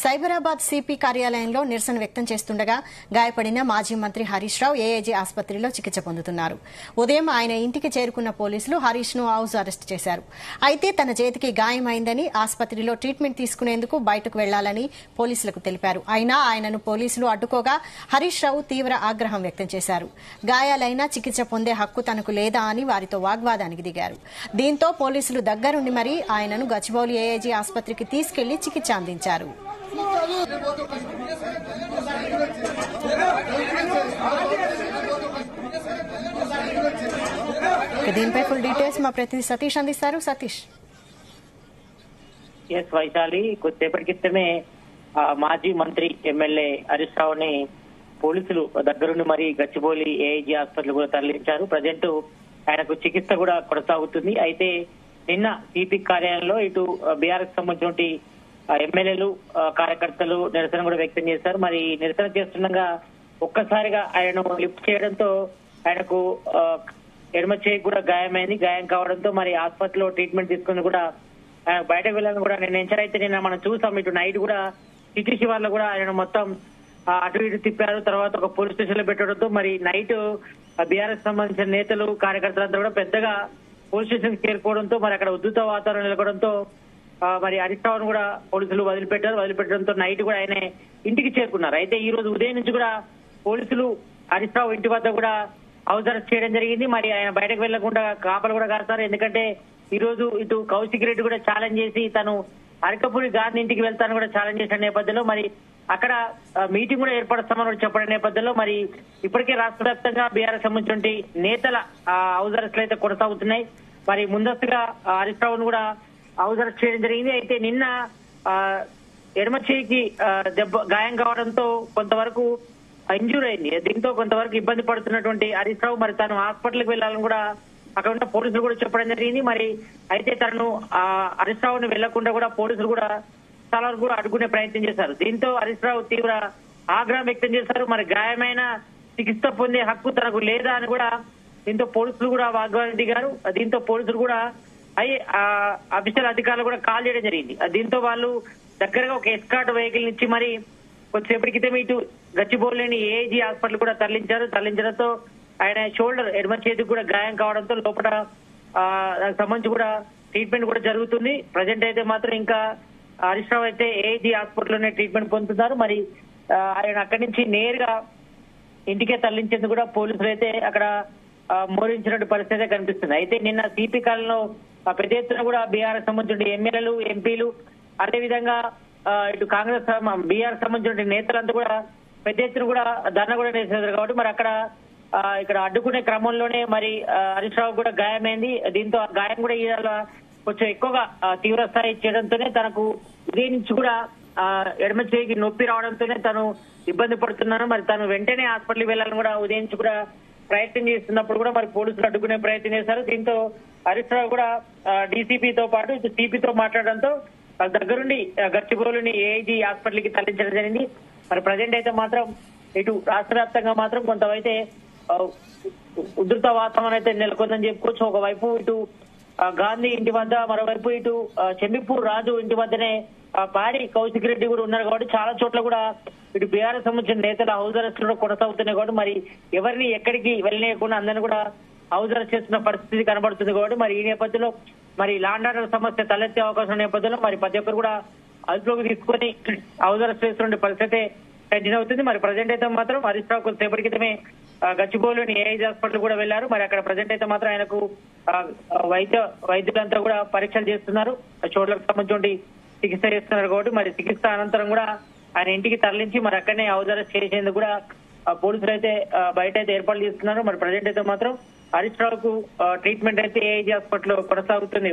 Cyberabad CP కార్యాలయంలో నిరసన వ్యక్తం చేస్తుండగా గాయపడిన మాజీ మంత్రి హరీష్ రావు ఏఏజీ ఆసుపత్రిలో చికిత్స పొందుతున్నారు. ఉదయం ఆయన ఇంటికి చేరుకున్న పోలీసులు హరీష్ ను హౌస్ అరెస్ట్ చేశారు. అయితే తన చేతికి గాయమైందని ఆసుపత్రిలో ట్రీట్మెంట్ తీసుకునేందుకు బయటకు వెళ్లాలని పోలీసులకు తెలిపారు. అయినా ఆయనను పోలీసులు అడ్డుకోగా హరీష్ రావు తీవ్ర ఆగ్రహం వ్యక్తం చేశారు. గాయాలైనా చికిత్స పొందే హక్కు తనకు లేదా అని వారితో వాగ్వాదానికి దిగారు. దీంతో పోలీసులు దగ్గరుండి మరీ ఆయనను గచ్చిబౌలి ఏఏజీ ఆసుపత్రికి తీసుకెళ్లి చికిత్స అందించారు. దీనిపై ఫుల్ డీటెయిల్స్ మా ప్రతినిధి సతీష్ అందిస్తారు. సతీష్. ఎస్ వైశాలి, కొద్దిసేపటి క్రితమే మాజీ మంత్రి ఎమ్మెల్యే హరీష్ రావుని పోలీసులు దగ్గరుండి మరి గచ్చిబౌలి ఏఐజీ హాస్పిటల్ కూడా తరలించారు. ప్రజెంట్ ఆయనకు చికిత్స కూడా కొనసాగుతుంది. అయితే నిన్న సిపి కార్యాలయంలో ఇటు బీఆర్ఎస్ సంబంధించిన ఎమ్మెల్యేలు కార్యకర్తలు నిరసన కూడా వ్యక్తం చేశారు. మరి నిరసన చేస్తుండగా ఒక్కసారిగా ఆయనను లిఫ్ట్ చేయడంతో ఆయనకు ఎడమ చేయి కూడా గాయమైంది. గాయం కావడంతో మరి హాస్పిటల్లో ట్రీట్మెంట్ తీసుకుని కూడా బయటకు వెళ్ళాలని కూడా నిర్ణయించారు. అయితే నిన్న మనం చూసాం, ఇటు నైట్ కూడా సిటీ శివార్లో కూడా ఆయన మొత్తం అటు ఇటు తిప్పారు. తర్వాత ఒక పోలీస్ స్టేషన్ లో పెట్టడంతో మరి నైట్ బీఆర్ఎస్ సంబంధించిన నేతలు కార్యకర్తలంతా కూడా పెద్దగా పోలీస్ స్టేషన్ చేరుకోవడంతో మరి అక్కడ ఉద్ధృత వాతావరణం నెలకొవడంతో మరి హరీష్ రావును కూడా పోలీసులు వదిలిపెట్టడంతో నైట్ కూడా ఆయన ఇంటికి చేరుకున్నారు. అయితే ఈ రోజు ఉదయం నుంచి కూడా పోలీసులు హరీష్ రావు ఇంటి వద్ద కూడా హౌస్ అరెస్ట్ చేయడం జరిగింది. మరి ఆయన బయటకు వెళ్లకుండా కాపలు కూడా కాస్తారు. ఎందుకంటే ఈ రోజు ఇటు కౌశిక్ రెడ్డి కూడా ఛాలెంజ్ చేసి తను అరకపూడి గాంధీ ఇంటికి వెళ్తాను కూడా ఛాలెంజ్ చేసిన నేపథ్యంలో మరి అక్కడ మీటింగ్ కూడా ఏర్పరుస్తామని కూడా చెప్పడం నేపథ్యంలో మరి ఇప్పటికే రాష్ట్ర వ్యాప్తంగా బీఆర్ఎస్ సంబంధించిన నేతల హౌస్ అరెస్టులు అయితే కొనసాగుతున్నాయి. మరి ముందస్తుగా హరీష్ రావును కూడా హౌస్ అరెస్ట్ చేయడం జరిగింది. అయితే నిన్న ఎడమ చేయికి గాయం కావడంతో కొంతవరకు ఇంజూర్ అయింది. దీంతో కొంతవరకు ఇబ్బంది పడుతున్నటువంటి హరీష్ రావు మరి తాను హాస్పిటల్కి వెళ్లాలని కూడా అక్కడ ఉన్న పోలీసులు కూడా చెప్పడం జరిగింది. మరి అయితే తనను హరీష్ రావుని వెళ్లకుండా కూడా పోలీసులు కూడా చాలా వరకు కూడా అడ్డుకునే ప్రయత్నం చేశారు. దీంతో హరీష్ రావు తీవ్ర ఆగ్రహం వ్యక్తం చేశారు. మరి గాయమైన చికిత్స పొందే హక్కు తనకు లేదా అని కూడా దీంతో పోలీసులు కూడా వాగ్వాదం దిగారు. దీంతో పోలీసులు కూడా అఫీషియల్ అధికారులు కూడా కాల్ చేయడం జరిగింది. దీంతో వాళ్ళు దగ్గరగా ఒక ఎస్కార్ట్ వెహికల్ నుంచి మరి కొద్దిసేపటి క్రితం ఇటు గచ్చిబౌలిని ఏఐజీ హాస్పిటల్ కూడా తరలించడంతో ఆయన షోల్డర్ ఎడమ చేతికి కూడా గాయం కావడంతో లోపల దానికి సంబంధించి కూడా ట్రీట్మెంట్ కూడా జరుగుతుంది. ప్రజెంట్ అయితే మాత్రం ఇంకా హరీష్ రావు అయితే ఏఐజీ హాస్పిటల్లోనే ట్రీట్మెంట్ పొందుతున్నారు. మరి ఆయన అక్కడి నుంచి నేరుగా ఇంటికే తరలించేందుకు కూడా పోలీసులు అయితే అక్కడ మోరించినట్టు పరిస్థితి కనిపిస్తుంది. అయితే నిన్న సిపి కాలంలో పెద్ద ఎత్తున కూడా బీఆర్ఎస్ సంబంధించిన ఎమ్మెల్యేలు, ఎంపీలు, అదేవిధంగా ఇటు కాంగ్రెస్ బీఆర్ఎస్ సంబంధించిన నేతలంతా కూడా పెద్ద ఎత్తున కూడా ధర్నా కూడా చేశారు. కాబట్టి మరి ఇక్కడ అడ్డుకునే క్రమంలోనే మరి హరీష్ రావు కూడా గాయమైంది. దీంతో ఆ గాయం కూడా ఇవాళ కొంచెం ఎక్కువగా తీవ్ర స్థాయి చేయడంతోనే తనకు ఉదయం నుంచి కూడా ఎడమ చేయికి నొప్పి రావడంతోనే తను ఇబ్బంది పడుతున్నాను. మరి తను వెంటనే హాస్పిటల్కి వెళ్ళాలని కూడా ఉదయం నుంచి కూడా ప్రయత్నం చేస్తున్నప్పుడు కూడా మరి పోలీసులు అడ్డుకునే ప్రయత్నం చేశారు. దీంతో హరీష్ రావు కూడా డీసీపీతో పాటు ఇటు సిపితో మాట్లాడడంతో వాళ్ళ దగ్గరుండి గచ్చిబౌలిని ఏఐజీ హాస్పిటల్ కి తరలించడం జరిగింది. మరి ప్రజెంట్ అయితే మాత్రం ఇటు రాష్ట్ర వ్యాప్తంగా మాత్రం కొంతవైతే ఉధృత వాతావరణం అయితే నెలకొందని చెప్పుకోవచ్చు. ఒకవైపు ఇటు గాంధీ ఇంటి వద్ద, మరోవైపు ఇటు చెమ్మిపూర్ రాజు ఇంటి వద్దనే పాడి కౌశిక్ రెడ్డి కూడా ఉన్నారు. కాబట్టి చాలా చోట్ల కూడా ఇటు బీఆర్ఎస్ సంబంధించిన నేతల హౌస్ అరెస్టులు కూడా కొనసాగుతున్నాయి. కాబట్టి మరి ఎవరిని ఎక్కడికి వెళ్ళలేకుండా అందరినీ కూడా హౌస్ అరెస్ట్ చేస్తున్న పరిస్థితి కనబడుతుంది. కాబట్టి మరి ఈ నేపథ్యంలో మరి లాండ్ ఆర్డర్ సమస్య తలెత్తే అవకాశం నేపథ్యంలో మరి ప్రతి ఒక్కరు కూడా అదుపులోకి తీసుకొని హౌస్ అరెస్ట్ చేస్తున్న పరిస్థితి కంటిన్యూ అవుతుంది. మరి ప్రజెంట్ అయితే మాత్రం హరీష్ రావు కొద్దిసేపటి క్రితమే గచ్చిబౌలిని ఏఐజీ హాస్పిటల్ కూడా వెళ్లారు. మరి అక్కడ ప్రజెంట్ అయితే మాత్రం ఆయనకు వైద్యులంతా కూడా పరీక్షలు చేస్తున్నారు, చోట్లకు సంబంధించి చికిత్స చేస్తున్నారు. కాబట్టి మరి చికిత్స అనంతరం కూడా ఆయన ఇంటికి తరలించి మరి అక్కడనే హౌస్ అరెస్ట్ చేసేందుకు కూడా పోలీసులు అయితే బయట అయితే ఏర్పాట్లు చేస్తున్నారు. మరి ప్రజెంట్ అయితే మాత్రం హరీష్ రావుకు ట్రీట్మెంట్ అయితే ఏఐజీ హాస్పిటల్ కొనసాగుతుంది.